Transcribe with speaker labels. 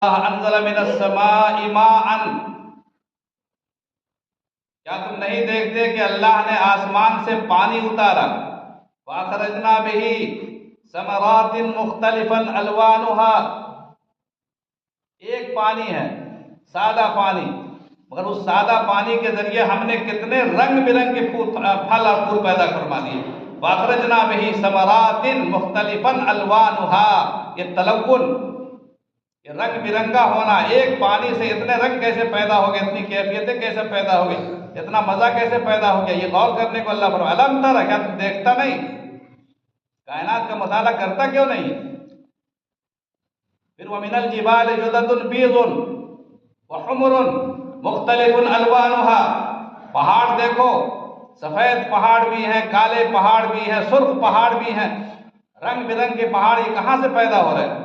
Speaker 1: انزل من السماء ماء، کیا تم نہیں دیکھتے کہ اللہ نے آسمان سے پانی اتارا؟ فاخرجنا به ثمرات مختلفا الوانها، ایک پانی ہے، سادہ پانی، مگر اس سادہ پانی کے ذریعے ہم نے کتنے رنگ برنگ کے پھل اور پھول پیدا فرما دیے۔ فاخرجنا به ثمرات مختلفا الوانها، یہ تلون، یہ رنگ برنگا ہونا، ایک پانی سے اتنے رنگ کیسے پیدا ہو گئے، اتنی کیفیتیں کیسے پیدا ہو گئی، اتنا مزہ کیسے پیدا ہو گیا، یہ غور کرنے کو اللہ فرمایا الم تر، کیا تم دیکھتا نہیں، کائنات کا مطالعہ کرتا کیوں نہیں؟ پھر وَمِنَ الْجِبَالِ جُدَدٌ بِيضٌ وَحُمُرٌ مُخْتَلِفٌ أَلْوَانُهَا، پہاڑ دیکھو، سفید پہاڑ بھی ہیں، کالے پہاڑ بھی ہیں، سرخ پہاڑ بھی ہیں، رنگ برنگ کے پہاڑ یہ کہاں سے پیدا ہو رہے ہیں؟